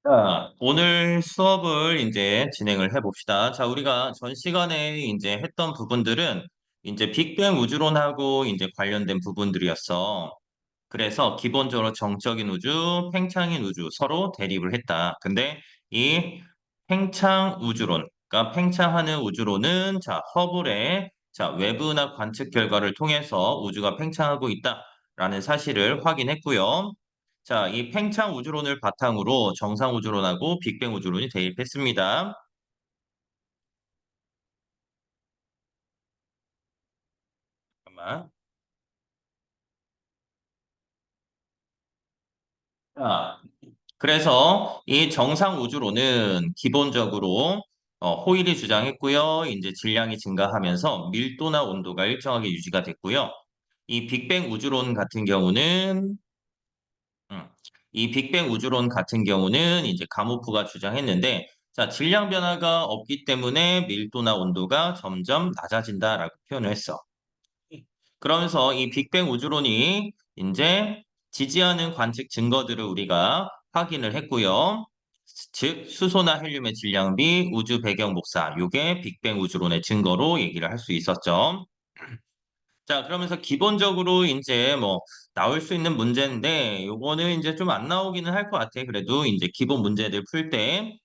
자, 오늘 수업을 이제 진행을 해봅시다. 자, 우리가 전 시간에 이제 했던 부분들은 이제 빅뱅 우주론하고 이제 관련된 부분들이었어. 그래서 기본적으로 정적인 우주, 팽창인 우주 서로 대립을 했다. 근데 이 팽창 우주론, 그러니까 팽창하는 우주론은 자, 허블의 자, 외부나 관측 결과를 통해서 우주가 팽창하고 있다라는 사실을 확인했고요. 자, 이 팽창 우주론을 바탕으로 정상 우주론하고 빅뱅 우주론이 대립했습니다. 잠깐만. 자, 그래서 이 정상 우주론은 기본적으로 호일이 주장했고요. 이제 질량이 증가하면서 밀도나 온도가 일정하게 유지가 됐고요. 이 빅뱅 우주론 같은 경우는 음, 이 빅뱅 우주론 같은 경우는 이제 가모프가 주장했는데 자, 질량 변화가 없기 때문에 밀도나 온도가 점점 낮아진다라고 표현을 했어. 그러면서 이 빅뱅 우주론이 이제 지지하는 관측 증거들을 우리가 확인을 했고요. 즉 수소나 헬륨의 질량비, 우주 배경 복사, 요게 빅뱅 우주론의 증거로 얘기를 할 수 있었죠. 자, 그러면서 기본적으로 이제 뭐 나올 수 있는 문제인데 요거는 이제 좀 안 나오기는 할 것 같아. 그래도 이제 기본 문제들 풀 때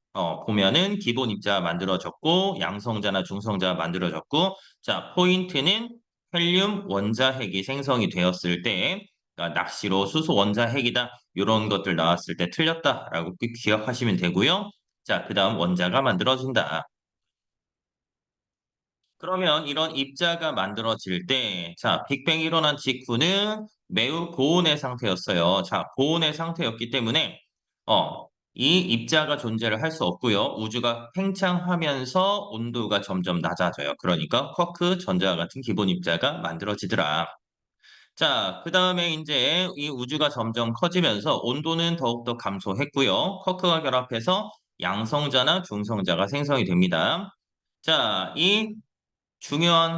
보면은 기본 입자 만들어졌고 양성자나 중성자 만들어졌고 자, 포인트는 헬륨 원자핵이 생성이 되었을 때 그러니까 낚시로 수소 원자핵이다. 이런 것들 나왔을 때 틀렸다라고 기억하시면 되고요. 자, 그다음 원자가 만들어진다. 그러면 이런 입자가 만들어질 때, 자, 빅뱅이 일어난 직후는 매우 고온의 상태였어요. 자, 고온의 상태였기 때문에, 이 입자가 존재를 할 수 없고요. 우주가 팽창하면서 온도가 점점 낮아져요. 그러니까 쿼크, 전자와 같은 기본 입자가 만들어지더라. 자, 그 다음에 이제 이 우주가 점점 커지면서 온도는 더욱더 감소했고요. 쿼크가 결합해서 양성자나 중성자가 생성이 됩니다. 자,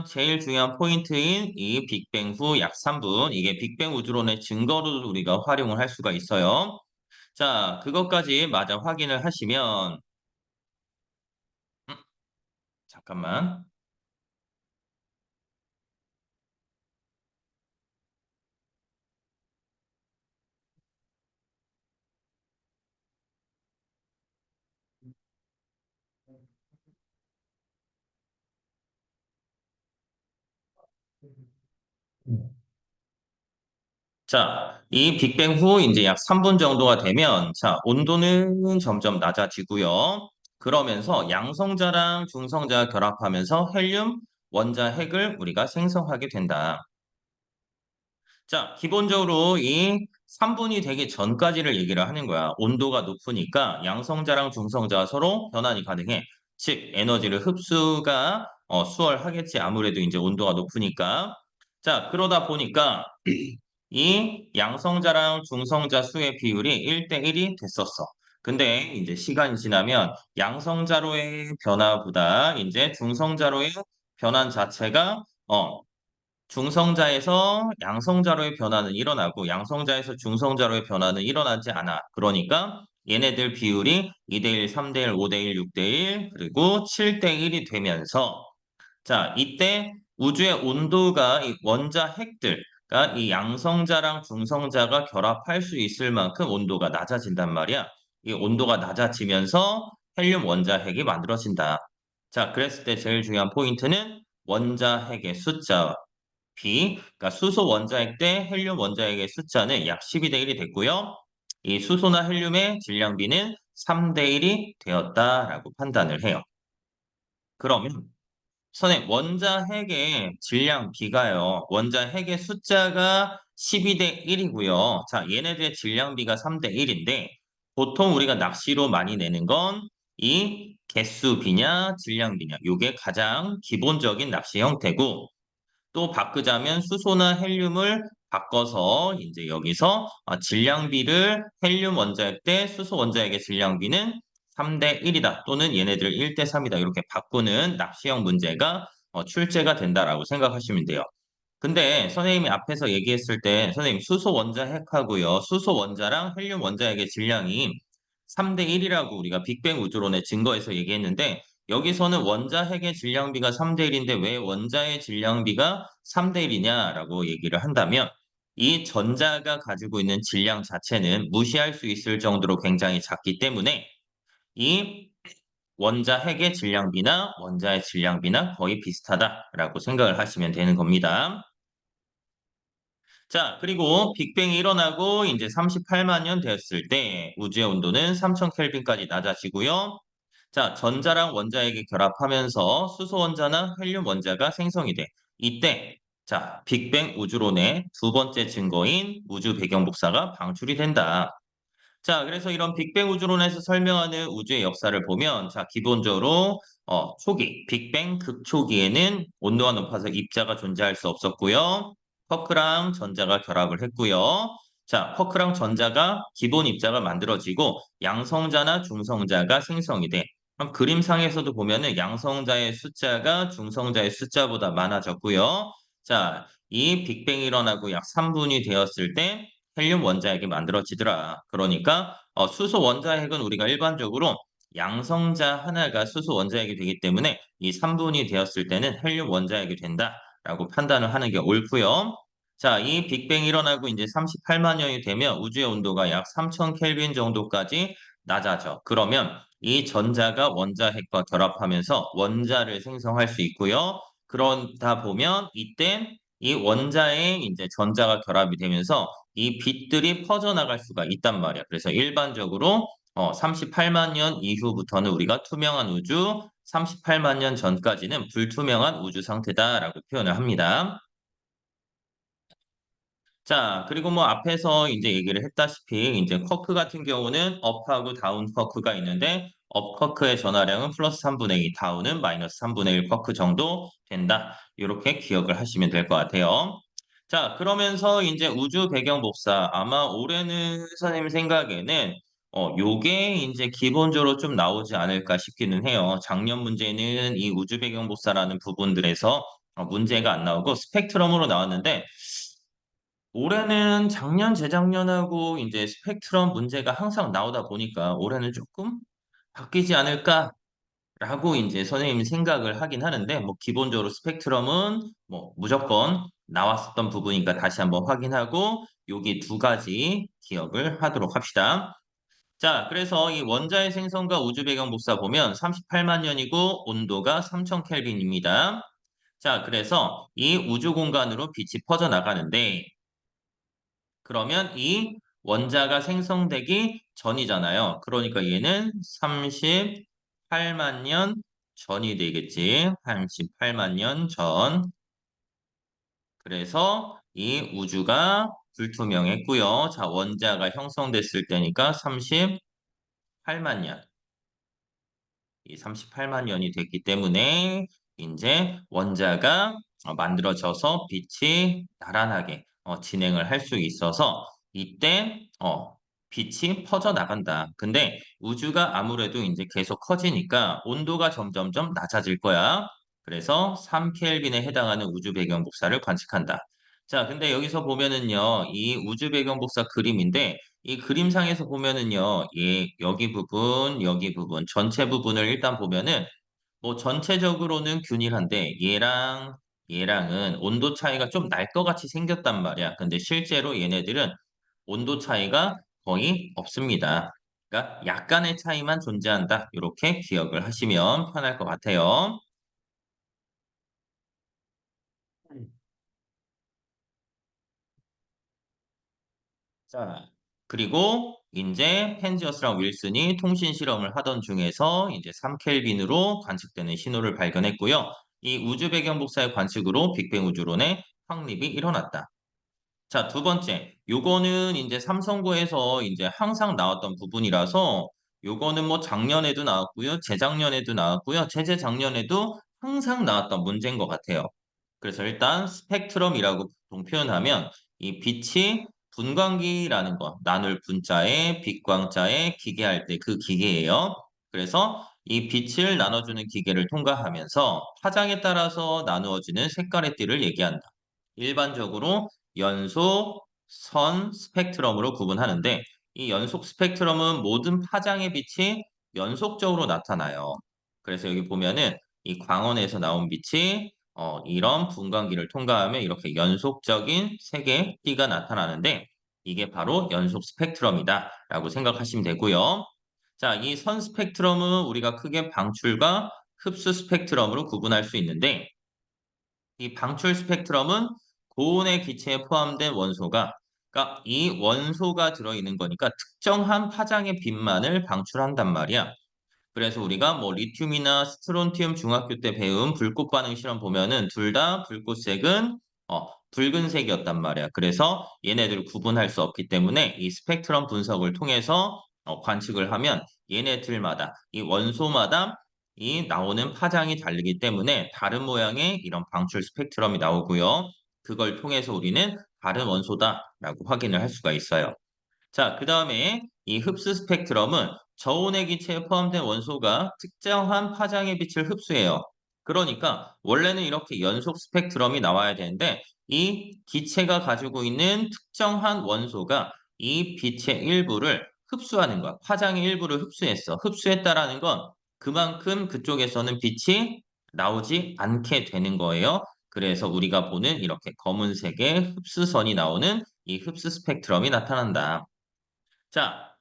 제일 중요한 포인트인 이 빅뱅 후 약 3분, 이게 빅뱅 우주론의 증거로도 우리가 활용을 할 수가 있어요. 자, 그것까지 마저 확인을 하시면, 음, 잠깐만. 자, 이 빅뱅 후 이제 약 3분 정도가 되면, 자, 온도는 점점 낮아지고요. 그러면서 양성자랑 중성자가 결합하면서 헬륨 원자핵을 우리가 생성하게 된다. 자, 기본적으로 이 3분이 되기 전까지를 얘기를 하는 거야. 온도가 높으니까 양성자랑 중성자가 서로 변환이 가능해. 즉, 에너지를 흡수가 수월하겠지. 아무래도 이제 온도가 높으니까. 자, 그러다 보니까 이 양성자랑 중성자 수의 비율이 1대1이 됐었어. 근데 이제 시간이 지나면 양성자로의 변화보다 이제 중성자로의 변환 자체가 중성자에서 양성자로의 변화는 일어나고 양성자에서 중성자로의 변화는 일어나지 않아. 그러니까 얘네들 비율이 2대1, 3대1, 5대1, 6대1, 그리고 7대1이 되면서 자, 이때 우주의 온도가 이 원자 핵들, 그러니까 이 양성자랑 중성자가 결합할 수 있을 만큼 온도가 낮아진단 말이야. 이 온도가 낮아지면서 헬륨 원자 핵이 만들어진다. 자, 그랬을 때 제일 중요한 포인트는 원자 핵의 숫자 그러니까 수소 원자핵 대 헬륨 원자핵의 숫자는 약 12대 1이 됐고요. 이 수소나 헬륨의 질량비는 3대 1이 되었다라고 판단을 해요. 그러면 선생님, 원자핵의 질량비가요. 원자핵의 숫자가 12대 1이고요. 자, 얘네들의 질량비가 3대 1인데 보통 우리가 낚시로 많이 내는 건 이 개수비냐 질량비냐. 이게 가장 기본적인 낚시 형태고 또 바꾸자면 수소나 헬륨을 바꿔서 이제 여기서 질량비를 헬륨 원자핵 대 수소 원자핵의 질량비는 3대 1이다 또는 얘네들 1대 3이다 이렇게 바꾸는 납시형 문제가 출제가 된다라고 생각하시면 돼요. 근데 선생님이 앞에서 얘기했을 때 선생님 수소 원자핵하고요. 수소 원자랑 헬륨 원자핵의 질량이 3대 1이라고 우리가 빅뱅 우주론의 증거에서 얘기했는데 여기서는 원자 핵의 질량비가 3대 1인데 왜 원자의 질량비가 3대 1이냐라고 얘기를 한다면 이 전자가 가지고 있는 질량 자체는 무시할 수 있을 정도로 굉장히 작기 때문에 이 원자 핵의 질량비나 원자의 질량비나 거의 비슷하다라고 생각을 하시면 되는 겁니다. 자, 그리고 빅뱅이 일어나고 이제 38만 년 되었을 때 우주의 온도는 3000 켈빈까지 낮아지고요. 자, 전자랑 원자에게 결합하면서 수소 원자나 헬륨 원자가 생성이 돼. 이때 자, 빅뱅 우주론의 두 번째 증거인 우주 배경 복사가 방출이 된다. 자, 그래서 이런 빅뱅 우주론에서 설명하는 우주의 역사를 보면, 자, 기본적으로, 초기, 빅뱅 극초기에는 온도가 높아서 입자가 존재할 수 없었고요. 쿼크랑 전자가 결합을 했고요. 자, 쿼크랑 전자가 기본 입자가 만들어지고, 양성자나 중성자가 생성이 돼. 그럼 그림상에서도 보면은 양성자의 숫자가 중성자의 숫자보다 많아졌고요. 자, 이 빅뱅이 일어나고 약 3분이 되었을 때, 헬륨 원자핵이 만들어지더라. 그러니까 수소 원자핵은 우리가 일반적으로 양성자 하나가 수소 원자핵이 되기 때문에 이 3분이 되었을 때는 헬륨 원자핵이 된다라고 판단을 하는 게 옳고요. 자, 이 빅뱅이 일어나고 이제 38만 년이 되면 우주의 온도가 약 3000 켈빈 정도까지 낮아져. 그러면 이 전자가 원자핵과 결합하면서 원자를 생성할 수 있고요. 그러다 보면 이때 이 원자에 이제 전자가 결합이 되면서 이 빛들이 퍼져나갈 수가 있단 말이야. 그래서 일반적으로 38만 년 이후부터는 우리가 투명한 우주, 38만 년 전까지는 불투명한 우주 상태다라고 표현을 합니다. 자, 그리고 뭐 앞에서 이제 얘기를 했다시피 이제 쿼크 같은 경우는 업하고 다운 쿼크가 있는데 업 쿼크의 전하량은 플러스 3분의 2, 다운은 마이너스 3분의 1 쿼크 정도 된다. 이렇게 기억을 하시면 될 것 같아요. 자, 그러면서 이제 우주 배경 복사 아마 올해는 선생님 생각에는 요게 이제 기본적으로 좀 나오지 않을까 싶기는 해요. 작년 문제는 이 우주 배경 복사라는 부분들에서 문제가 안 나오고 스펙트럼으로 나왔는데 올해는 작년, 재작년하고 이제 스펙트럼 문제가 항상 나오다 보니까 올해는 조금 바뀌지 않을까라고 이제 선생님이 생각을 하긴 하는데 뭐 기본적으로 스펙트럼은 뭐 무조건 나왔었던 부분이니까 다시 한번 확인하고 여기 두 가지 기억을 하도록 합시다. 자, 그래서 이 원자의 생성과 우주 배경 복사 보면 38만 년이고 온도가 3000 켈빈입니다. 자, 그래서 이 우주 공간으로 빛이 퍼져 나가는데 그러면 이 원자가 생성되기 전이잖아요. 그러니까 얘는 38만 년 전이 되겠지. 38만 년 전. 그래서 이 우주가 불투명했고요. 자, 원자가 형성됐을 때니까 38만 년. 이 38만 년이 됐기 때문에 이제 원자가 만들어져서 빛이 나란하게 진행을 할 수 있어서 이때 빛이 퍼져 나간다. 근데 우주가 아무래도 이제 계속 커지니까 온도가 점점점 낮아질 거야. 그래서 3켈빈에 해당하는 우주 배경 복사를 관측한다. 자, 근데 여기서 보면은요, 이 우주 배경 복사 그림인데 이 그림상에서 보면은요, 여기 부분, 전체 부분을 일단 보면은, 뭐 전체적으로는 균일한데, 얘랑은 온도 차이가 좀 날 것 같이 생겼단 말이야. 근데 실제로 얘네들은 온도 차이가 거의 없습니다. 그러니까 약간의 차이만 존재한다. 이렇게 기억을 하시면 편할 것 같아요. 자, 그리고 이제 펜지어스랑 윌슨이 통신 실험을 하던 중에서 이제 3켈빈으로 관측되는 신호를 발견했고요. 이 우주 배경 복사의 관측으로 빅뱅 우주론의 확립이 일어났다. 자, 두 번째. 요거는 이제 삼성고에서 이제 항상 나왔던 부분이라서 요거는 뭐 작년에도 나왔고요. 재작년에도 나왔고요. 재재작년에도 항상 나왔던 문제인 것 같아요. 그래서 일단 스펙트럼이라고 보통 표현하면 이 빛이 분광기라는 거, 나눌 분자에 빛광자에 기계할 때 그 기계예요. 그래서 이 빛을 나눠주는 기계를 통과하면서 파장에 따라서 나누어지는 색깔의 띠를 얘기한다. 일반적으로 연소, 선, 스펙트럼으로 구분하는데 이 연속 스펙트럼은 모든 파장의 빛이 연속적으로 나타나요. 그래서 여기 보면은 이 광원에서 나온 빛이 이런 분광기를 통과하면 이렇게 연속적인 색의 띠가 나타나는데 이게 바로 연속 스펙트럼이다라고 생각하시면 되고요. 자, 이 선 스펙트럼은 우리가 크게 방출과 흡수 스펙트럼으로 구분할 수 있는데 이 방출 스펙트럼은 고온의 기체에 포함된 원소가 그러니까 이 원소가 들어있는 거니까 특정한 파장의 빛만을 방출한단 말이야. 그래서 우리가 뭐 리튬이나 스트론튬 중학교 때 배운 불꽃 반응 실험 보면은 둘 다 불꽃색은 붉은색이었단 말이야. 그래서 얘네들을 구분할 수 없기 때문에 이 스펙트럼 분석을 통해서 관측을 하면 얘네들마다 이 원소마다 이 나오는 파장이 다르기 때문에 다른 모양의 이런 방출 스펙트럼이 나오고요. 그걸 통해서 우리는 다른 원소다라고 확인을 할 수가 있어요. 자, 그다음에 이 흡수 스펙트럼은 저온의 기체에 포함된 원소가 특정한 파장의 빛을 흡수해요. 그러니까 원래는 이렇게 연속 스펙트럼이 나와야 되는데 이 기체가 가지고 있는 특정한 원소가 이 빛의 일부를 흡수하는 거야. 파장의 일부를 흡수했어. 흡수했다라는 건 그만큼 그쪽에서는 빛이 나오지 않게 되는 거예요. 그래서 우리가 보는 이렇게 검은색의 흡수선이 나오는 이 흡수 스펙트럼이 나타난다. 자,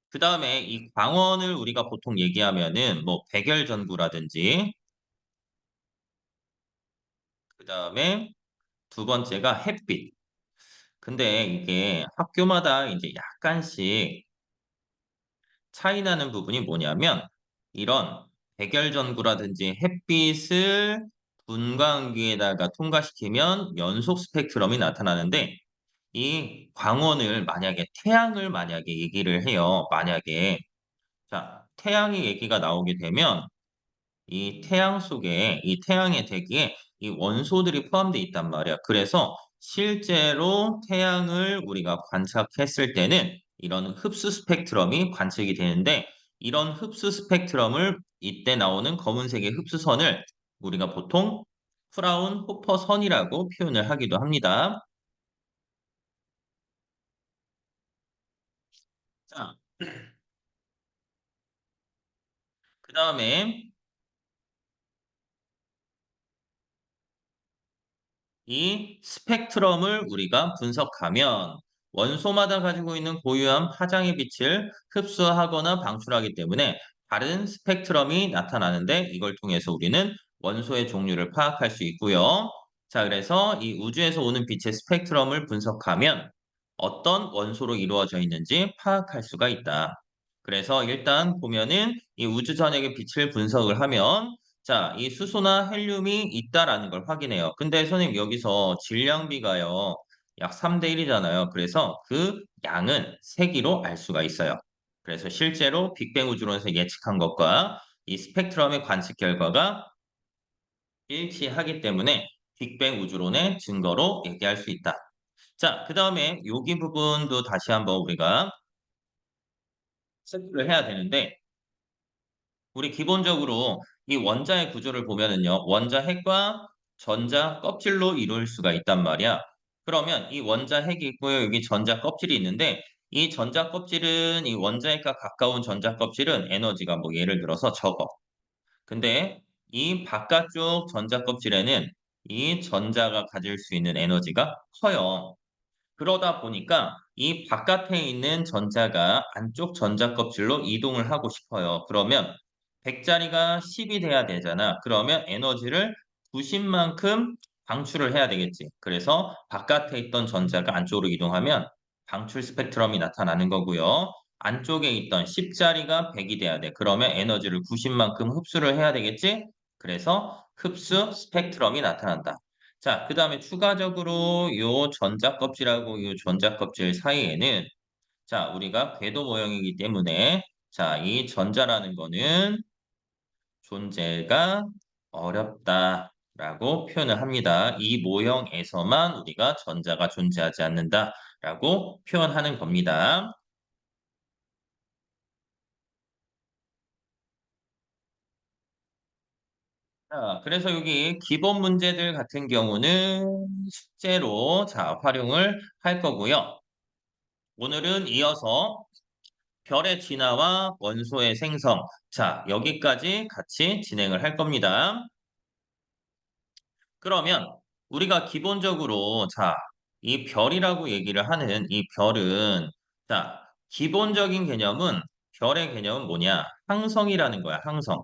그다음에 이 광원을 우리가 보통 얘기하면은 뭐 백열전구라든지 그다음에 두 번째가 햇빛. 근데 이게 학교마다 이제 약간씩 차이 나는 부분이 뭐냐면 이런 백열전구라든지 햇빛을 분광기에다가 통과시키면 연속 스펙트럼이 나타나는데 이 광원을 만약에 태양을 만약에 얘기를 해요. 만약에 자, 태양의 얘기가 나오게 되면 이 태양 속에 이 태양의 대기에 이 원소들이 포함되어 있단 말이야. 그래서 실제로 태양을 우리가 관측했을 때는 이런 흡수 스펙트럼이 관측이 되는데 이런 흡수 스펙트럼을 이때 나오는 검은색의 흡수선을 우리가 보통 프라운호퍼 선이라고 표현을 하기도 합니다. 자, 그다음에 이 스펙트럼을 우리가 분석하면 원소마다 가지고 있는 고유한 파장의 빛을 흡수하거나 방출하기 때문에 다른 스펙트럼이 나타나는데 이걸 통해서 우리는 원소의 종류를 파악할 수 있고요. 자, 그래서 이 우주에서 오는 빛의 스펙트럼을 분석하면 어떤 원소로 이루어져 있는지 파악할 수가 있다. 그래서 일단 보면은 이 우주 전역의 빛을 분석을 하면 자, 이 수소나 헬륨이 있다라는 걸 확인해요. 근데 선생님 여기서 질량비가요. 약 3대 1이잖아요. 그래서 그 양은 세기로 알 수가 있어요. 그래서 실제로 빅뱅 우주론에서 예측한 것과 이 스펙트럼의 관측 결과가 일치하기 때문에 빅뱅 우주론의 증거로 얘기할 수 있다. 자, 그다음에 여기 부분도 다시 한번 우리가 체크를 해야 되는데 우리 기본적으로 이 원자의 구조를 보면은요. 원자 핵과 전자 껍질로 이룰 수가 있단 말이야. 그러면 이 원자 핵이 있고요. 여기 전자 껍질이 있는데 이 전자 껍질은 이 원자 핵과 가까운 전자 껍질은 에너지가 뭐 예를 들어서 적어. 근데 이 바깥쪽 전자 껍질에는 이 전자가 가질 수 있는 에너지가 커요. 그러다 보니까 이 바깥에 있는 전자가 안쪽 전자 껍질로 이동을 하고 싶어요. 그러면 100짜리가 10이 돼야 되잖아. 그러면 에너지를 90만큼 방출을 해야 되겠지. 그래서 바깥에 있던 전자가 안쪽으로 이동하면 방출 스펙트럼이 나타나는 거고요. 안쪽에 있던 10짜리가 100이 돼야 돼. 그러면 에너지를 90만큼 흡수를 해야 되겠지? 그래서 흡수 스펙트럼이 나타난다. 자, 그다음에 추가적으로 요 전자 껍질하고 요 전자 껍질 사이에는 자, 우리가 궤도 모형이기 때문에 자, 이 전자라는 거는 존재가 어렵다라고 표현을 합니다. 이 모형에서만 우리가 전자가 존재하지 않는다라고 표현하는 겁니다. 자, 그래서 여기 기본 문제들 같은 경우는 숙제로 자, 활용을 할 거고요. 오늘은 이어서 별의 진화와 원소의 생성. 자, 여기까지 같이 진행을 할 겁니다. 그러면 우리가 기본적으로 자, 이 별이라고 얘기를 하는 이 별은 자, 기본적인 개념은 별의 개념은 뭐냐? 항성이라는 거야, 항성.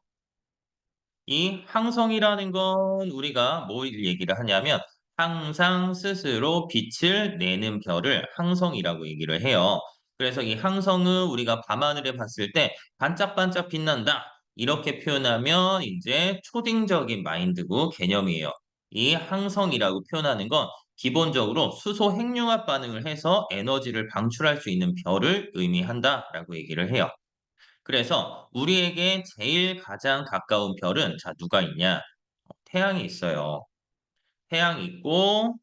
이 항성이라는 건 우리가 뭘 얘기를 하냐면 항상 스스로 빛을 내는 별을 항성이라고 얘기를 해요. 그래서 이 항성은 우리가 밤하늘에 봤을 때 반짝반짝 빛난다. 이렇게 표현하면 이제 초딩적인 마인드고 개념이에요. 이 항성이라고 표현하는 건 기본적으로 수소 핵융합 반응을 해서 에너지를 방출할 수 있는 별을 의미한다라고 얘기를 해요. 그래서 우리에게 제일 가장 가까운 별은 자, 누가 있냐? 태양이 있어요. 태양이 있고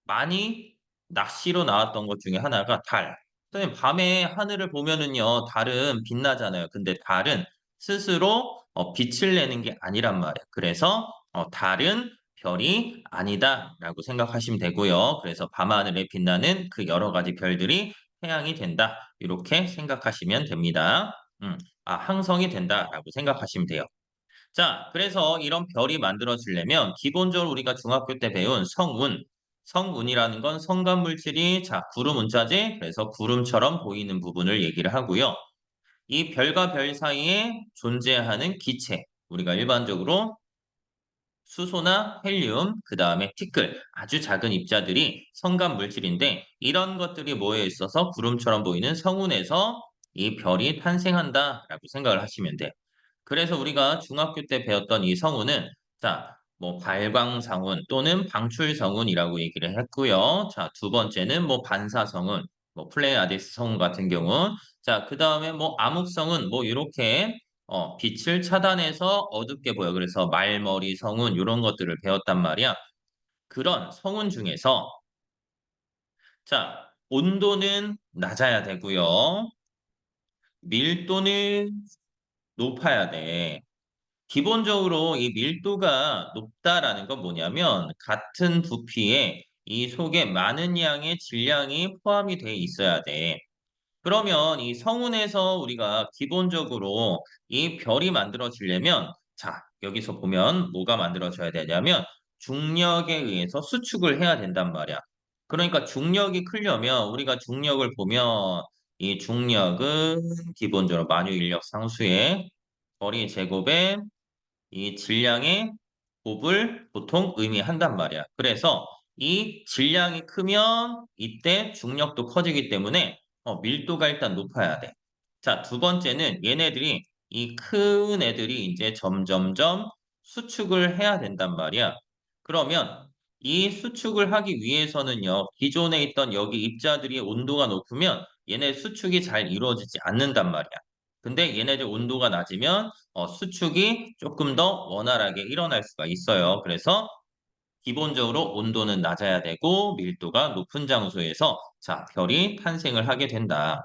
많이 낚시로 나왔던 것 중에 하나가 달. 선생님, 밤에 하늘을 보면은요, 달은 빛나잖아요. 근데 달은 스스로 빛을 내는 게 아니란 말이에요. 그래서 달은 별이 아니다라고 생각하시면 되고요. 그래서 밤하늘에 빛나는 그 여러 가지 별들이 태양이 된다. 이렇게 생각하시면 됩니다. 항성이 된다라고 생각하시면 돼요. 자, 그래서 이런 별이 만들어지려면 기본적으로 우리가 중학교 때 배운 성운, 성운이라는 건 성간 물질이 자, 구름 운자재, 그래서 구름처럼 보이는 부분을 얘기를 하고요. 이 별과 별 사이에 존재하는 기체, 우리가 일반적으로 수소나 헬륨, 그 다음에 티끌, 아주 작은 입자들이 성간 물질인데 이런 것들이 모여 있어서 구름처럼 보이는 성운에서 이 별이 탄생한다라고 생각을 하시면 돼요. 그래서 우리가 중학교 때 배웠던 이 성운은 자, 뭐 발광성운 또는 방출성운이라고 얘기를 했고요. 자, 두 번째는 뭐 반사성운, 뭐 플레이아디스 성운 같은 경우. 자, 그다음에 뭐 암흑성운 뭐 이렇게 빛을 차단해서 어둡게 보여. 그래서 말머리 성운 이런 것들을 배웠단 말이야. 그런 성운 중에서 자, 온도는 낮아야 되고요. 밀도는 높아야 돼. 기본적으로 이 밀도가 높다라는 건 뭐냐면 같은 부피에 이 속에 많은 양의 질량이 포함이 돼 있어야 돼. 그러면 이 성운에서 우리가 기본적으로 이 별이 만들어지려면 자, 여기서 보면 뭐가 만들어져야 되냐면 중력에 의해서 수축을 해야 된단 말이야. 그러니까 중력이 크려면 우리가 중력을 보면 이 중력은 기본적으로 만유 인력 상수의 거리 제곱에 이 질량의 곱을 보통 의미한단 말이야. 그래서 이 질량이 크면 이때 중력도 커지기 때문에 밀도가 일단 높아야 돼. 자, 두 번째는 얘네들이 이 큰 애들이 이제 점점점 수축을 해야 된단 말이야. 그러면 이 수축을 하기 위해서는요, 기존에 있던 여기 입자들이 온도가 높으면 얘네 수축이 잘 이루어지지 않는단 말이야. 근데 얘네들 온도가 낮으면 수축이 조금 더 원활하게 일어날 수가 있어요. 그래서 기본적으로 온도는 낮아야 되고 밀도가 높은 장소에서 자, 별이 탄생을 하게 된다.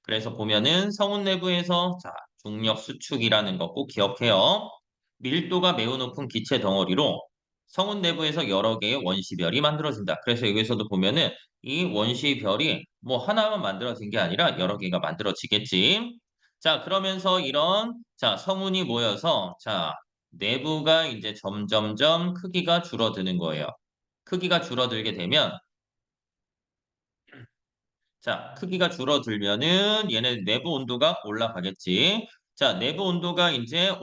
그래서 보면은 성운 내부에서 자, 중력 수축이라는 거 꼭 기억해요. 밀도가 매우 높은 기체 덩어리로 성운 내부에서 여러 개의 원시별이 만들어진다. 그래서 여기서도 보면은 이 원시별이 뭐 하나만 만들어진 게 아니라 여러 개가 만들어지겠지. 자, 그러면서 이런 자, 성운이 모여서 자, 내부가 이제 점점점 크기가 줄어드는 거예요. 크기가 줄어들게 되면 자, 크기가 줄어들면은 얘네 내부 온도가 올라가겠지. 자, 내부 온도가 이제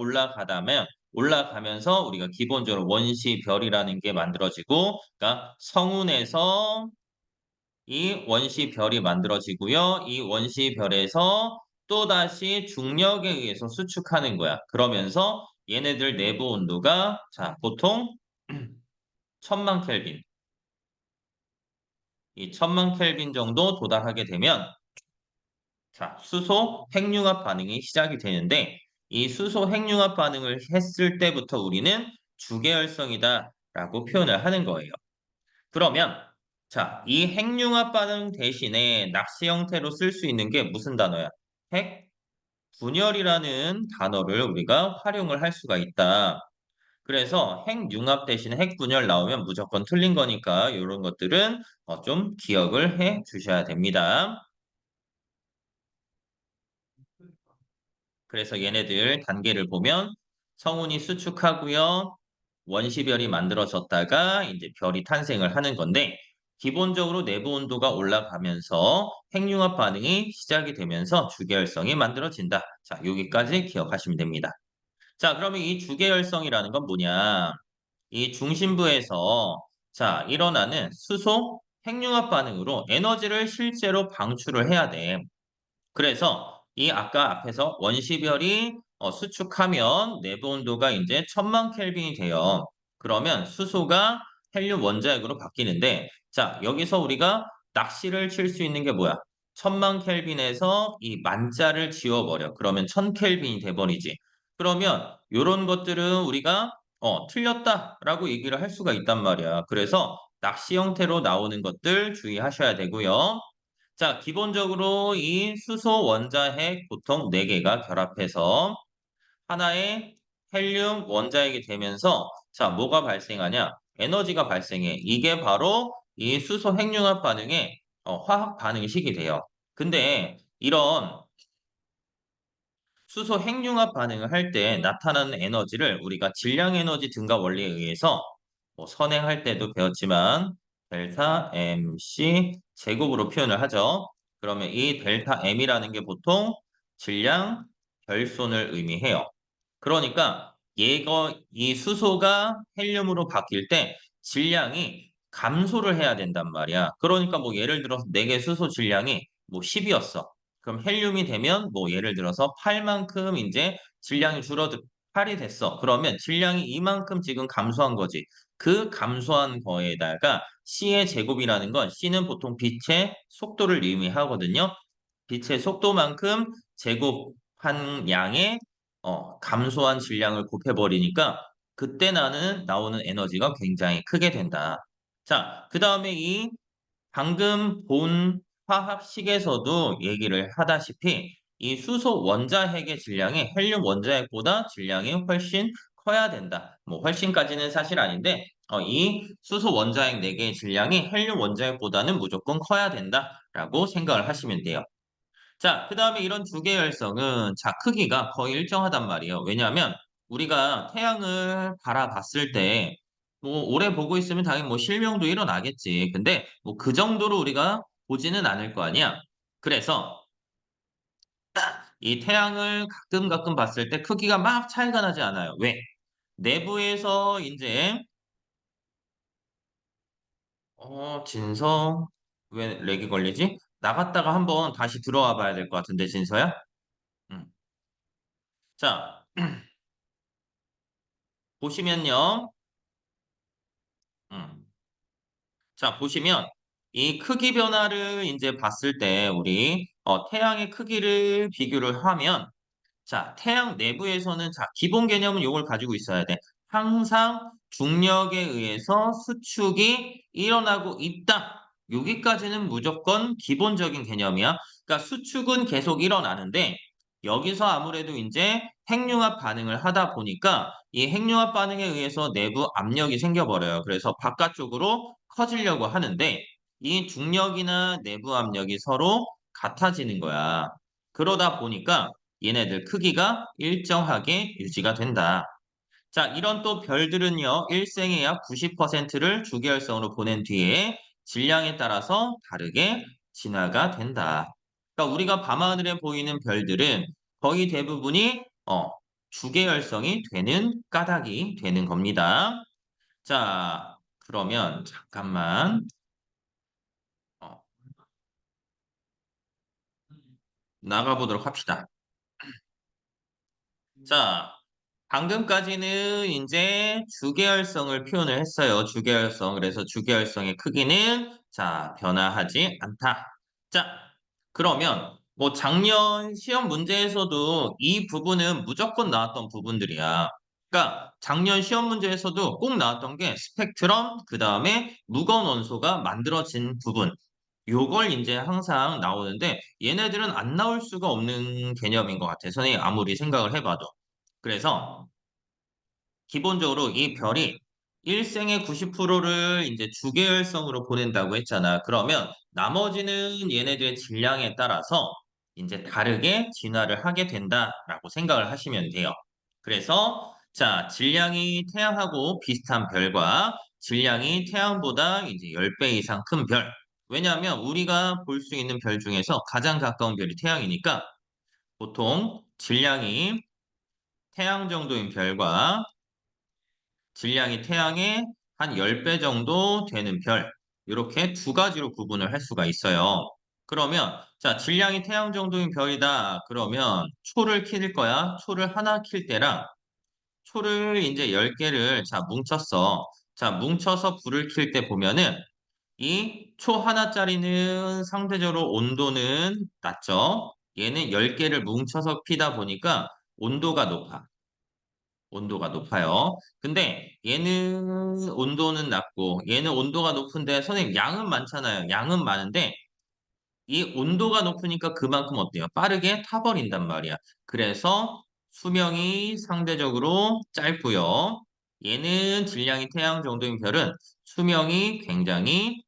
올라가면서 우리가 기본적으로 원시별이라는 게 만들어지고, 그러니까 성운에서 이 원시별이 만들어지고요. 이 원시별에서 또다시 중력에 의해서 수축하는 거야. 그러면서 얘네들 내부 온도가 자, 보통 1000만 켈빈. 이 1000만 켈빈 정도 도달하게 되면 자, 수소 핵융합 반응이 시작이 되는데 이 수소 핵융합 반응을 했을 때부터 우리는 주계열성이다라고 표현을 하는 거예요. 그러면 자, 이 핵융합 반응 대신에 낚시 형태로 쓸 수 있는 게 무슨 단어야? 핵 분열이라는 단어를 우리가 활용을 할 수가 있다. 그래서 핵융합 대신에 핵분열 나오면 무조건 틀린 거니까 이런 것들은 좀 기억을 해 주셔야 됩니다. 그래서 얘네들 단계를 보면 성운이 수축하고요. 원시별이 만들어졌다가 이제 별이 탄생을 하는 건데 기본적으로 내부 온도가 올라가면서 핵융합 반응이 시작이 되면서 주계열성이 만들어진다. 자, 여기까지 기억하시면 됩니다. 자, 그러면 이 주계열성이라는 건 뭐냐? 이 중심부에서 자, 일어나는 수소 핵융합 반응으로 에너지를 실제로 방출을 해야 돼. 그래서 이 아까 앞에서 원시별이 수축하면 내부 온도가 이제 1000만 켈빈이 돼요. 그러면 수소가 헬륨 원자핵으로 바뀌는데 자, 여기서 우리가 낚시를 칠 수 있는 게 뭐야? 1000만 켈빈에서 이 만자를 지워버려. 그러면 1000 켈빈이 돼버리지. 그러면 이런 것들은 우리가 틀렸다라고 얘기를 할 수가 있단 말이야. 그래서 낚시 형태로 나오는 것들 주의하셔야 되고요. 자, 기본적으로 이 수소 원자핵 보통 4개가 결합해서 하나의 헬륨 원자핵이 되면서 자, 뭐가 발생하냐? 에너지가 발생해. 이게 바로 이 수소 핵융합 반응의 화학 반응식이 돼요. 근데 이런 수소 핵융합 반응을 할 때 나타나는 에너지를 우리가 질량 에너지 증가 원리에 의해서 선행할 때도 배웠지만 델타 MC 제곱으로 표현을 하죠. 그러면 이 델타 M이라는 게 보통 질량 결손을 의미해요. 그러니까 이 수소가 헬륨으로 바뀔 때 질량이 감소를 해야 된단 말이야. 그러니까 뭐 예를 들어서 4개 수소 질량이 뭐 10이었어. 그럼 헬륨이 되면 뭐 예를 들어서 8만큼 이제 질량이 줄어들 8이 됐어. 그러면 질량이 이만큼 지금 감소한 거지. 그 감소한 거에다가 C의 제곱이라는 건 C는 보통 빛의 속도를 의미하거든요. 빛의 속도만큼 제곱한 양의 감소한 질량을 곱해버리니까 그때 나오는 에너지가 굉장히 크게 된다. 자, 그 다음에 이 방금 본 화합식에서도 얘기를 하다시피 이 수소 원자핵의 질량이 헬륨 원자핵보다 질량이 훨씬 커야 된다. 뭐 훨씬까지는 사실 아닌데 이 수소 원자핵 4개의 질량이 헬륨 원자핵보다는 무조건 커야 된다라고 생각을 하시면 돼요. 자, 그다음에 이런 주계열성은 자, 크기가 거의 일정하단 말이에요. 왜냐하면 우리가 태양을 바라봤을 때 뭐 오래 보고 있으면 당연히 뭐 실명도 일어나겠지. 근데 뭐 그 정도로 우리가 보지는 않을 거 아니야. 그래서 이 태양을 가끔 봤을 때 크기가 막 차이가 나지 않아요. 왜? 내부에서 이제 진성 왜 렉이 걸리지? 나갔다가 한번 다시 들어와 봐야 될 것 같은데 진서야? 음. 자, 보시면요. 음. 자, 보시면 이 크기 변화를 이제 봤을 때 우리 태양의 크기를 비교를 하면 자, 태양 내부에서는 자, 기본 개념은 이걸 가지고 있어야 돼. 항상 중력에 의해서 수축이 일어나고 있다. 여기까지는 무조건 기본적인 개념이야. 그러니까 수축은 계속 일어나는데 여기서 아무래도 이제 핵융합 반응을 하다 보니까 이 핵융합 반응에 의해서 내부 압력이 생겨버려요. 그래서 바깥쪽으로 커지려고 하는데 이 중력이나 내부 압력이 서로 같아지는 거야. 그러다 보니까 얘네들 크기가 일정하게 유지가 된다. 자, 이런 또 별들은요, 일생에 약 90%를 주계열성으로 보낸 뒤에 질량에 따라서 다르게 진화가 된다. 그러니까 우리가 밤하늘에 보이는 별들은 거의 대부분이 주계열성이 되는 까닭이 되는 겁니다. 자, 그러면 잠깐만 어, 나가보도록 합시다. 자, 방금까지는 이제 주계열성을 표현을 했어요. 주계열성. 그래서 주계열성의 크기는 자, 변화하지 않다. 자, 그러면 뭐 작년 시험 문제에서도 이 부분은 무조건 나왔던 부분들이야. 그러니까 작년 시험 문제에서도 꼭 나왔던 게 스펙트럼, 그 다음에 무거운 원소가 만들어진 부분. 요걸 이제 항상 나오는데 얘네들은 안 나올 수가 없는 개념인 것 같아요. 선생님 아무리 생각을 해봐도. 그래서 기본적으로 이 별이 일생의 90%를 이제 주계열성으로 보낸다고 했잖아. 그러면 나머지는 얘네들의 질량에 따라서 이제 다르게 진화를 하게 된다라고 생각을 하시면 돼요. 그래서 자, 질량이 태양하고 비슷한 별과 질량이 태양보다 이제 10배 이상 큰 별. 왜냐하면 우리가 볼 수 있는 별 중에서 가장 가까운 별이 태양이니까 보통 질량이 태양 정도인 별과 질량이 태양의 한 10배 정도 되는 별, 이렇게 두 가지로 구분을 할 수가 있어요. 그러면 자, 질량이 태양 정도인 별이다. 그러면 초를 킬 거야. 초를 하나 킬 때랑 초를 이제 10개를 자, 뭉쳤어. 자, 뭉쳐서 불을 킬 때 보면은 이 초 하나짜리는 상대적으로 온도는 낮죠. 얘는 10개를 뭉쳐서 피다 보니까 온도가 높아. 온도가 높아요. 근데 얘는 온도는 낮고 얘는 온도가 높은데 선생님 양은 많잖아요. 양은 많은데 이 온도가 높으니까 그만큼 어때요? 빠르게 타버린단 말이야. 그래서 수명이 상대적으로 짧고요. 얘는 질량이 태양 정도인 별은 수명이 굉장히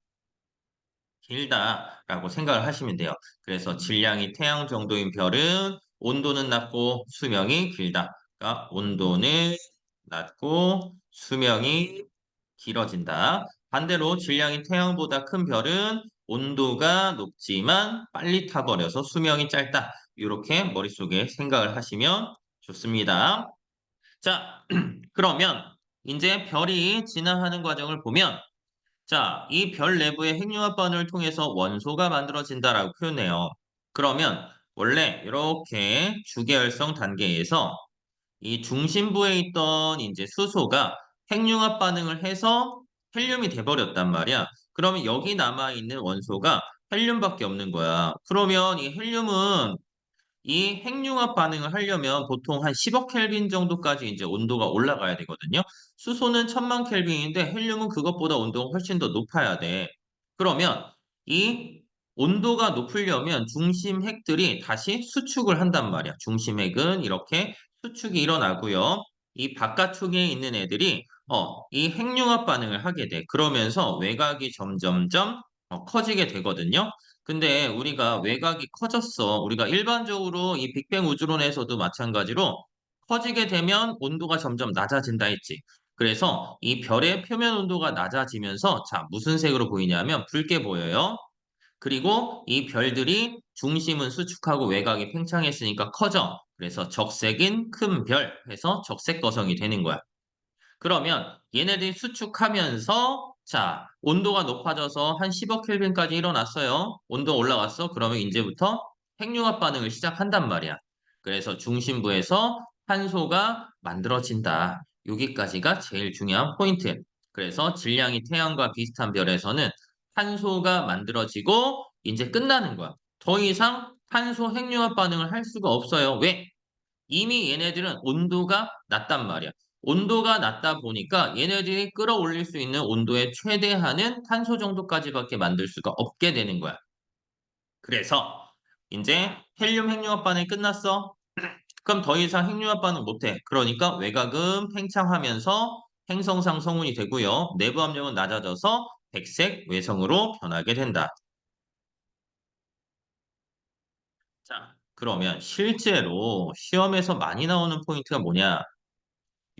길다라고 생각을 하시면 돼요. 그래서 질량이 태양 정도인 별은 온도는 낮고 수명이 길다. 그러니까 온도는 낮고 수명이 길어진다. 반대로 질량이 태양보다 큰 별은 온도가 높지만 빨리 타버려서 수명이 짧다. 이렇게 머릿속에 생각을 하시면 좋습니다. 자, 그러면 이제 별이 진화하는 과정을 보면 자, 이 별 내부의 핵융합 반응을 통해서 원소가 만들어진다라고 표현해요. 그러면 원래 이렇게 주계열성 단계에서 이 중심부에 있던 이제 수소가 핵융합 반응을 해서 헬륨이 돼버렸단 말이야. 그러면 여기 남아있는 원소가 헬륨밖에 없는 거야. 그러면 이 헬륨은 이 핵융합 반응을 하려면 보통 한 10억 켈빈 정도까지 이제 온도가 올라가야 되거든요. 수소는 1000만 켈빈인데 헬륨은 그것보다 온도가 훨씬 더 높아야 돼. 그러면 이 온도가 높으려면 중심 핵들이 다시 수축을 한단 말이야. 중심 핵은 이렇게 수축이 일어나고요. 이 바깥쪽에 있는 애들이 이 핵융합 반응을 하게 돼. 그러면서 외곽이 점점점 커지게 되거든요. 근데 우리가 외곽이 커졌어. 우리가 일반적으로 이 빅뱅 우주론에서도 마찬가지로 커지게 되면 온도가 점점 낮아진다 했지. 그래서 이 별의 표면 온도가 낮아지면서 자, 무슨 색으로 보이냐면 붉게 보여요. 그리고 이 별들이 중심은 수축하고 외곽이 팽창했으니까 커져. 그래서 적색인 큰 별 해서 적색 거성이 되는 거야. 그러면 얘네들이 수축하면서 자, 온도가 높아져서 한 10억 켈빈까지 일어났어요. 온도 올라갔어. 그러면 이제부터 핵융합 반응을 시작한단 말이야. 그래서 중심부에서 탄소가 만들어진다. 여기까지가 제일 중요한 포인트. 그래서 질량이 태양과 비슷한 별에서는 탄소가 만들어지고 이제 끝나는 거야. 더 이상 탄소 핵융합 반응을 할 수가 없어요. 왜? 이미 얘네들은 온도가 낮단 말이야. 온도가 낮다 보니까 얘네들이 끌어올릴 수 있는 온도의 최대한은 탄소 정도까지밖에 만들 수가 없게 되는 거야. 그래서 이제 헬륨 핵융합 반응이 끝났어. 그럼 더 이상 핵융합 반응 못해. 그러니까 외곽은 팽창하면서 행성상 성운이 되고요. 내부 압력은 낮아져서 백색 외성으로 변하게 된다. 자, 그러면 실제로 시험에서 많이 나오는 포인트가 뭐냐?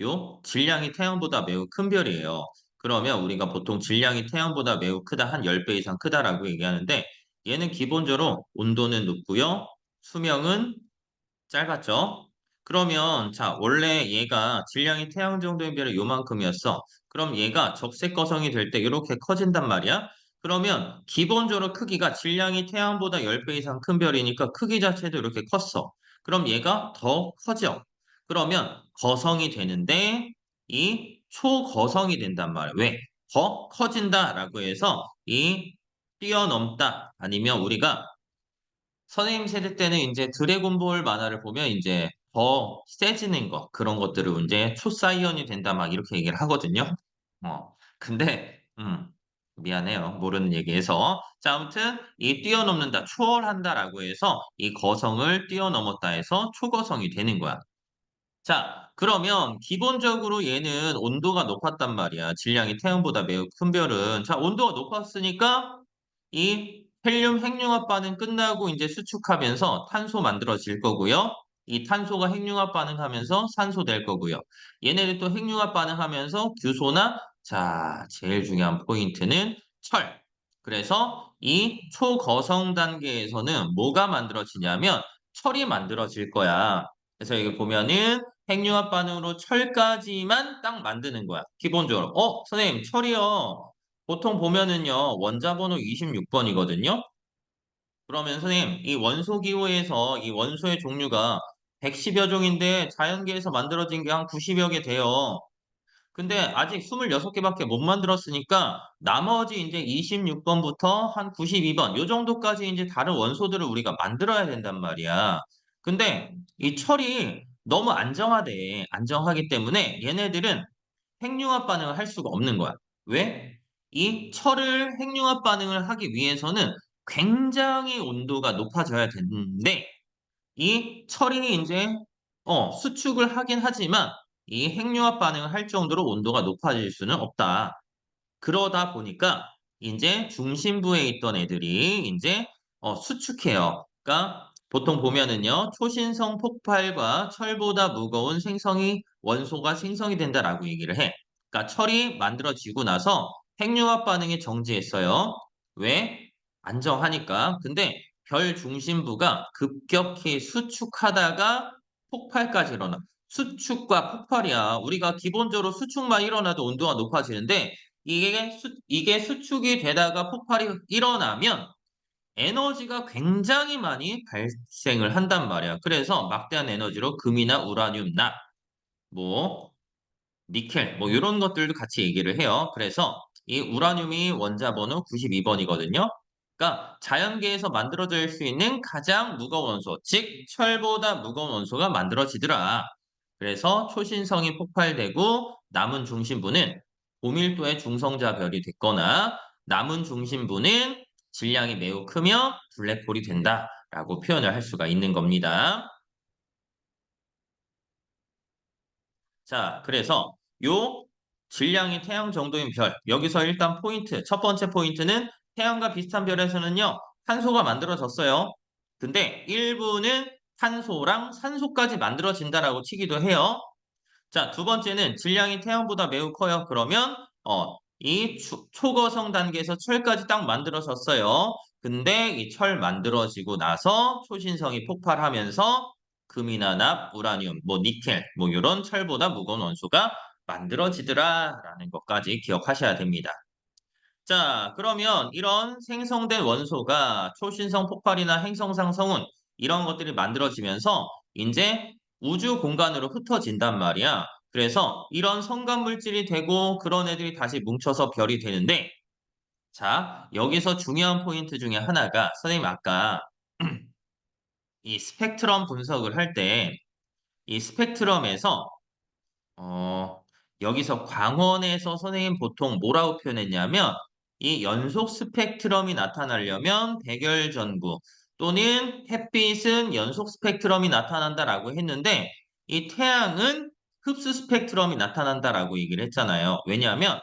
요 질량이 태양보다 매우 큰 별이에요. 그러면 우리가 보통 질량이 태양보다 매우 크다, 한 10배 이상 크다라고 얘기하는데 얘는 기본적으로 온도는 높고요. 수명은 짧았죠. 그러면 자, 원래 얘가 질량이 태양 정도의 별이 요만큼이었어. 그럼 얘가 적색 거성이 될 때 이렇게 커진단 말이야. 그러면 기본적으로 크기가 질량이 태양보다 10배 이상 큰 별이니까 크기 자체도 이렇게 컸어. 그럼 얘가 더 커져. 그러면 거성이 되는데 이 초거성이 된단 말이야. 왜? 더 커진다라고 해서 이 뛰어넘다 아니면 우리가 선생님 세대 때는 이제 드래곤볼 만화를 보면 이제 더 세지는 것 그런 것들을 이제 초사이언이 된다 막 이렇게 얘기를 하거든요. 근데 미안해요. 모르는 얘기해서. 자, 아무튼 이 뛰어넘는다, 초월한다라고 해서 이 거성을 뛰어넘었다 해서 초거성이 되는 거야. 자, 그러면 기본적으로 얘는 온도가 높았단 말이야. 질량이 태양보다 매우 큰 별은. 자, 온도가 높았으니까 이 헬륨 핵융합 반응 끝나고 이제 수축하면서 탄소 만들어질 거고요. 이 탄소가 핵융합 반응하면서 산소 될 거고요. 얘네들 또 핵융합 반응하면서 규소나 자, 제일 중요한 포인트는 철. 그래서 이 초거성 단계에서는 뭐가 만들어지냐면 철이 만들어질 거야. 그래서 여기 보면은 핵융합 반응으로 철까지만 딱 만드는 거야. 기본적으로. 선생님, 철이요. 보통 보면은요, 원자번호 26번이거든요. 그러면 선생님, 이 원소 기호에서 이 원소의 종류가 110여 종인데 자연계에서 만들어진 게 한 90여 개 돼요. 근데 아직 26개밖에 못 만들었으니까 나머지 이제 26번부터 한 92번 요 정도까지 이제 다른 원소들을 우리가 만들어야 된단 말이야. 근데 이 철이 너무 안정하대. 안정하기 때문에 얘네들은 핵융합 반응을 할 수가 없는 거야. 왜? 이 철을 핵융합 반응을 하기 위해서는 굉장히 온도가 높아져야 되는데 이 철이 이제 수축을 하긴 하지만 이 핵융합 반응을 할 정도로 온도가 높아질 수는 없다. 그러다 보니까 이제 중심부에 있던 애들이 이제 수축해요. 그러니까 보통 보면은요, 초신성 폭발과 철보다 무거운 생성이 원소가 생성이 된다라고 얘기를 해. 그러니까 철이 만들어지고 나서 핵융합 반응이 정지했어요. 왜? 안정하니까. 근데 별 중심부가 급격히 수축하다가 폭발까지 일어나. 수축과 폭발이야. 우리가 기본적으로 수축만 일어나도 온도가 높아지는데 이게 수축이 되다가 폭발이 일어나면 에너지가 굉장히 많이 발생을 한단 말이야. 그래서 막대한 에너지로 금이나 우라늄, 납, 뭐 니켈, 뭐 이런 것들도 같이 얘기를 해요. 그래서 이 우라늄이 원자 번호 92번이거든요. 그러니까 자연계에서 만들어질 수 있는 가장 무거운 원소, 즉 철보다 무거운 원소가 만들어지더라. 그래서 초신성이 폭발되고 남은 중심부는 고밀도의 중성자별이 됐거나 남은 중심부는 질량이 매우 크며 블랙홀이 된다라고 표현을 할 수가 있는 겁니다. 자, 그래서 요 질량이 태양 정도인 별, 여기서 일단 포인트, 첫 번째 포인트는 태양과 비슷한 별에서는요, 탄소가 만들어졌어요. 근데 일부는 탄소랑 산소까지 만들어진다라고 치기도 해요. 자, 두 번째는 질량이 태양보다 매우 커요. 그러면 이 초거성 단계에서 철까지 딱 만들어졌어요. 근데 이 철 만들어지고 나서 초신성이 폭발하면서 금이나 납, 우라늄, 뭐 니켈, 뭐 이런 철보다 무거운 원소가 만들어지더라라는 것까지 기억하셔야 됩니다. 자, 그러면 이런 생성된 원소가 초신성 폭발이나 행성상 성운 이런 것들이 만들어지면서 이제 우주 공간으로 흩어진단 말이야. 그래서 이런 성간 물질이 되고 그런 애들이 다시 뭉쳐서 별이 되는데 자, 여기서 중요한 포인트 중에 하나가 선생님 아까 이 스펙트럼 분석을 할 때 이 스펙트럼에서 어, 여기서 광원에서 선생님 보통 뭐라고 표현했냐면 이 연속 스펙트럼이 나타나려면 백열전구 또는 햇빛은 연속 스펙트럼이 나타난다라고 했는데 이 태양은 흡수 스펙트럼이 나타난다라고 얘기를 했잖아요. 왜냐하면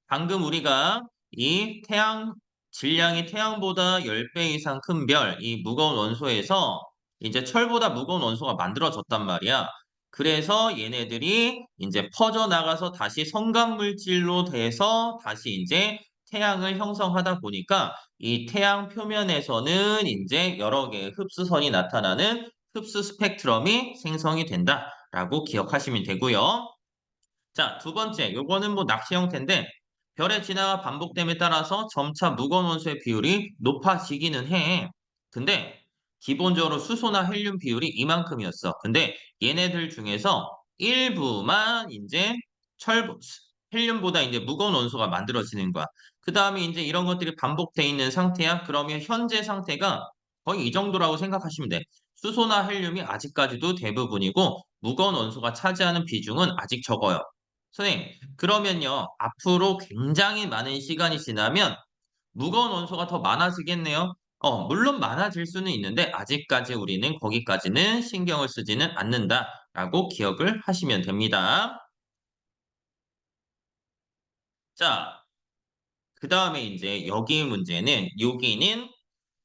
방금 우리가 이 태양 질량이 태양보다 10배 이상 큰 별, 이 무거운 원소에서 이제 철보다 무거운 원소가 만들어졌단 말이야. 그래서 얘네들이 이제 퍼져나가서 다시 성간 물질로 돼서 다시 이제 태양을 형성하다 보니까 이 태양 표면에서는 이제 여러 개의 흡수선이 나타나는 흡수 스펙트럼이 생성이 된다라고 기억하시면 되고요. 자, 두 번째, 요거는 뭐 낚시 형태인데 별의 진화가 반복됨에 따라서 점차 무거운 원소의 비율이 높아지기는 해. 근데 기본적으로 수소나 헬륨 비율이 이만큼이었어. 근데 얘네들 중에서 일부만 이제 철 헬륨보다 이제 무거운 원소가 만들어지는 거야. 그 다음에 이제 이런 것들이 반복돼 있는 상태야. 그러면 현재 상태가 거의 이 정도라고 생각하시면 돼. 수소나 헬륨이 아직까지도 대부분이고 무거운 원소가 차지하는 비중은 아직 적어요. 선생님, 그러면요, 앞으로 굉장히 많은 시간이 지나면 무거운 원소가 더 많아지겠네요. 물론 많아질 수는 있는데 아직까지 우리는 거기까지는 신경을 쓰지는 않는다라고 기억을 하시면 됩니다. 자, 그다음에 이제 여기 문제는 여기는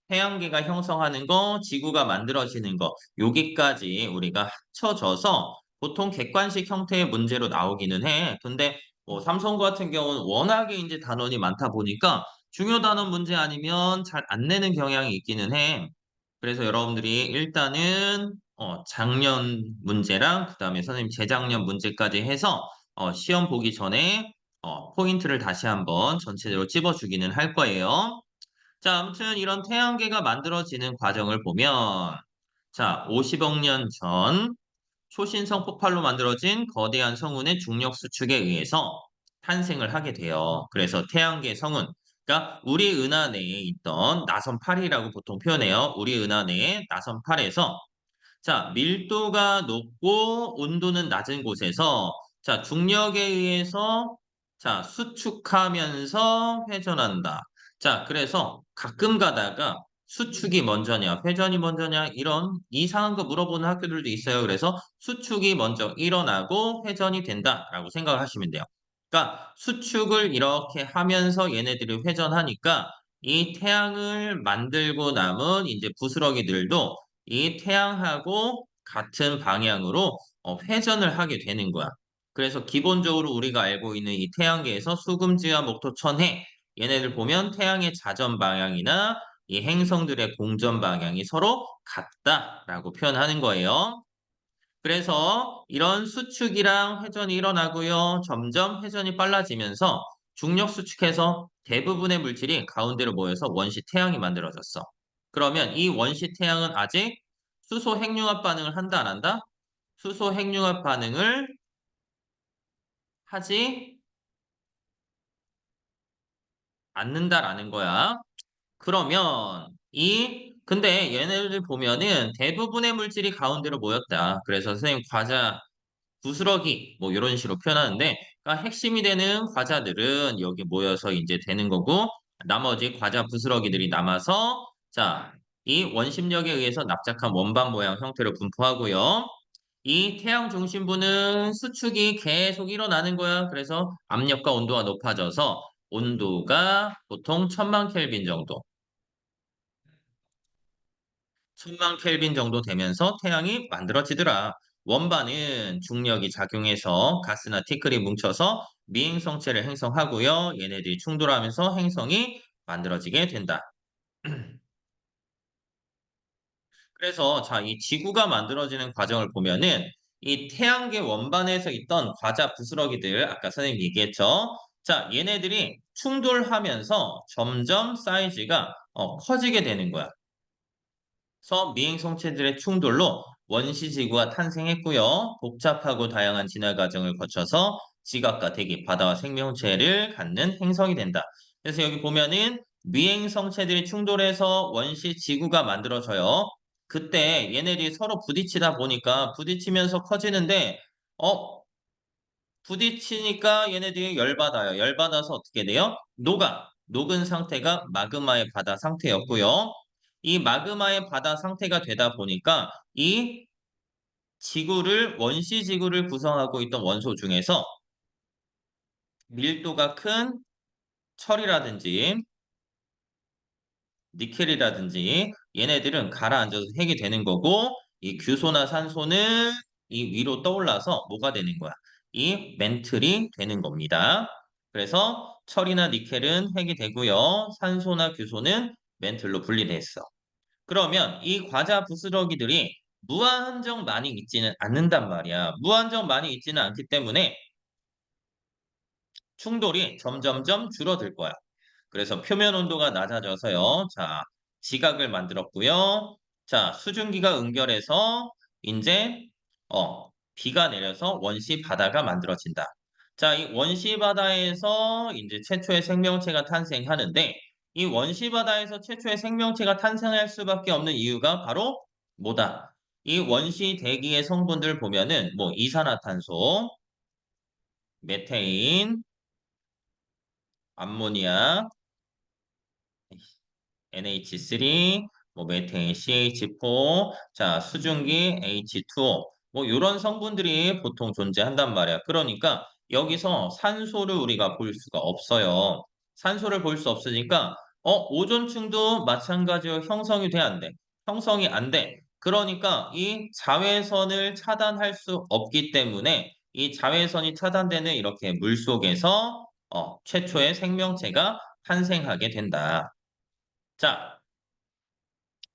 태양계가 형성하는 거, 지구가 만들어지는 거, 여기까지 우리가 합쳐져서 보통 객관식 형태의 문제로 나오기는 해. 근데 뭐 삼성 같은 경우는 워낙에 이제 단원이 많다 보니까 중요 단원 문제 아니면 잘 안 내는 경향이 있기는 해. 그래서 여러분들이 일단은 작년 문제랑 그다음에 선생님 재작년 문제까지 해서 시험 보기 전에 포인트를 다시 한번 전체적으로 찝어주기는 할 거예요. 자, 아무튼 이런 태양계가 만들어지는 과정을 보면, 자, 50억 년 전 초신성 폭발로 만들어진 거대한 성운의 중력 수축에 의해서 탄생을 하게 돼요. 그래서 태양계 성운, 그러니까 우리 은하 내에 있던 나선팔이라고 보통 표현해요. 우리 은하 내에 나선팔에서 자, 밀도가 높고 온도는 낮은 곳에서 자, 중력에 의해서 자, 수축하면서 회전한다. 자, 그래서 가끔 가다가 수축이 먼저냐, 회전이 먼저냐 이런 이상한 거 물어보는 학교들도 있어요. 그래서 수축이 먼저 일어나고 회전이 된다라고 생각을 하시면 돼요. 그러니까 수축을 이렇게 하면서 얘네들이 회전하니까 이 태양을 만들고 남은 이제 부스러기들도 이 태양하고 같은 방향으로 회전을 하게 되는 거야. 그래서 기본적으로 우리가 알고 있는 이 태양계에서 수금지와 목토, 천해 얘네들 보면 태양의 자전 방향이나 이 행성들의 공전 방향이 서로 같다라고 표현하는 거예요. 그래서 이런 수축이랑 회전이 일어나고요. 점점 회전이 빨라지면서 중력 수축해서 대부분의 물질이 가운데로 모여서 원시 태양이 만들어졌어. 그러면 이 원시 태양은 아직 수소 핵융합 반응을 한다, 안 한다? 수소 핵융합 반응을 하지 않는다라는 거야. 그러면 근데 얘네들 보면은 대부분의 물질이 가운데로 모였다. 그래서 선생님 과자 부스러기 뭐 이런 식으로 표현하는데 그러니까 핵심이 되는 과자들은 여기 모여서 이제 되는 거고 나머지 과자 부스러기들이 남아서 자, 이 원심력에 의해서 납작한 원반 모양 형태로 분포하고요. 이 태양 중심부는 수축이 계속 일어나는 거야. 그래서 압력과 온도가 높아져서 온도가 보통 1000만 켈빈 정도. 1000만 켈빈 정도 되면서 태양이 만들어지더라. 원반은 중력이 작용해서 가스나 티끌이 뭉쳐서 미행성체를 행성하고요. 얘네들이 충돌하면서 행성이 만들어지게 된다. 그래서 자, 이 지구가 만들어지는 과정을 보면은 이 태양계 원반에서 있던 과자 부스러기들 아까 선생님 얘기했죠. 자, 얘네들이 충돌하면서 점점 사이즈가 커지게 되는 거야. 그래서 미행성체들의 충돌로 원시지구가 탄생했고요. 복잡하고 다양한 진화 과정을 거쳐서 지각과 대기, 바다와 생명체를 갖는 행성이 된다. 그래서 여기 보면은 미행성체들이 충돌해서 원시지구가 만들어져요. 그때 얘네들이 서로 부딪히다 보니까 부딪히면서 커지는데 어 부딪히니까 얘네들이 열받아요. 열받아서 어떻게 돼요? 녹은 상태가 마그마의 바다 상태였고요. 이 마그마의 바다 상태가 되다 보니까 이 원시 지구를 구성하고 있던 원소 중에서 밀도가 큰 철이라든지 니켈이라든지 얘네들은 가라앉아서 핵이 되는 거고 이 규소나 산소는 이 위로 떠올라서 뭐가 되는 거야? 이 멘틀이 되는 겁니다. 그래서 철이나 니켈은 핵이 되고요. 산소나 규소는 멘틀로 분리됐어. 그러면 이 과자 부스러기들이 무한정 많이 있지는 않는단 말이야. 무한정 많이 있지는 않기 때문에 충돌이 점점점 줄어들 거야. 그래서 표면 온도가 낮아져서요. 자, 지각을 만들었고요. 자, 수증기가 응결해서 이제 비가 내려서 원시 바다가 만들어진다. 자, 이 원시 바다에서 이제 최초의 생명체가 탄생하는데 이 원시 바다에서 최초의 생명체가 탄생할 수밖에 없는 이유가 바로 뭐다? 이 원시 대기의 성분들 보면은 뭐 이산화탄소, 메테인, 암모니아, NH3, 뭐 메테인 CH4, 자, 수증기 H2O, 뭐 이런 성분들이 보통 존재한단 말이야. 그러니까 여기서 산소를 우리가 볼 수가 없어요. 산소를 볼 수 없으니까 오존층도 마찬가지로 형성이 돼 안 돼? 형성이 안 돼. 그러니까 이 자외선을 차단할 수 없기 때문에 이 자외선이 차단되는 이렇게 물 속에서 최초의 생명체가 탄생하게 된다. 자,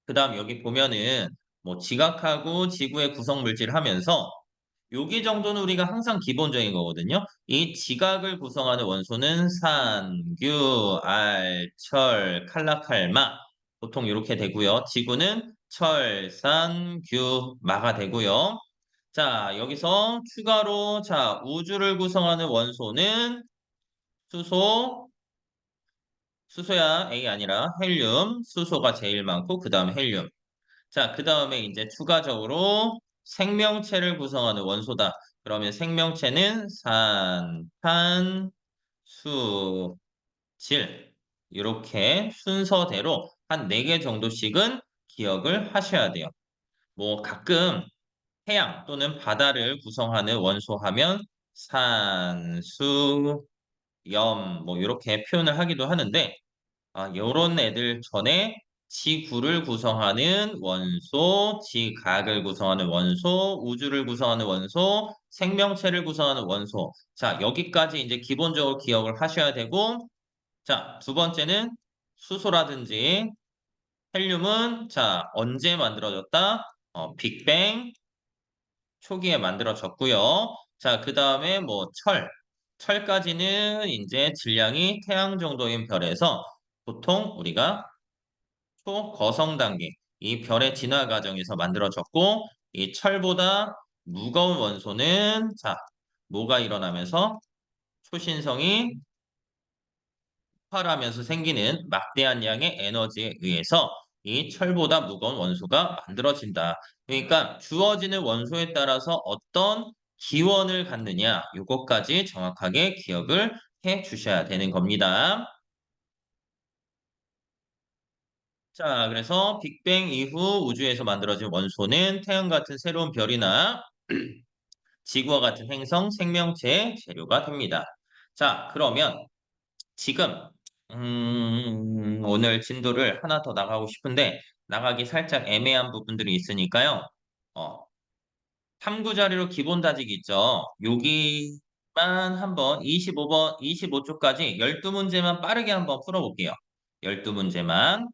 그다음 여기 보면은 뭐 지각하고 지구의 구성 물질 하면서 여기 정도는 우리가 항상 기본적인 거거든요. 이 지각을 구성하는 원소는 산, 규, 알, 철, 칼라칼마 보통 이렇게 되고요. 지구는 철, 산, 규, 마가 되고요. 자, 여기서 추가로 자, 우주를 구성하는 원소는 수소, 수소야 A 아니라 헬륨, 수소가 제일 많고 그 다음에 헬륨. 자, 그 다음에 이제 추가적으로 생명체를 구성하는 원소다. 그러면 생명체는 산, 탄, 수, 질. 이렇게 순서대로 한 4개 정도씩은 기억을 하셔야 돼요. 뭐 가끔 해양 또는 바다를 구성하는 원소 하면 산, 수, 염, 뭐 이렇게 표현을 하기도 하는데 요런 애들 전에 지구를 구성하는 원소, 지각을 구성하는 원소, 우주를 구성하는 원소, 생명체를 구성하는 원소. 자, 여기까지 이제 기본적으로 기억을 하셔야 되고, 자, 두 번째는 수소라든지 헬륨은 자, 언제 만들어졌다? 빅뱅 초기에 만들어졌고요. 자, 그 다음에 뭐 철까지는 이제 질량이 태양 정도인 별에서 보통 우리가 초거성 단계, 이 별의 진화 과정에서 만들어졌고, 이 철보다 무거운 원소는 자, 뭐가 일어나면서 초신성이 폭발하면서 생기는 막대한 양의 에너지에 의해서 이 철보다 무거운 원소가 만들어진다. 그러니까 주어지는 원소에 따라서 어떤 기원을 갖느냐, 이것까지 정확하게 기억을 해 주셔야 되는 겁니다. 자, 그래서 빅뱅 이후 우주에서 만들어진 원소는 태양 같은 새로운 별이나 지구와 같은 행성 생명체의 재료가 됩니다. 자, 그러면 지금 오늘 진도를 하나 더 나가고 싶은데 나가기 살짝 애매한 부분들이 있으니까요. 어, 탐구 자료로 기본 다지기 있죠. 여기만 한번 25번, 25초까지 12문제만 빠르게 한번 풀어볼게요. 12문제만.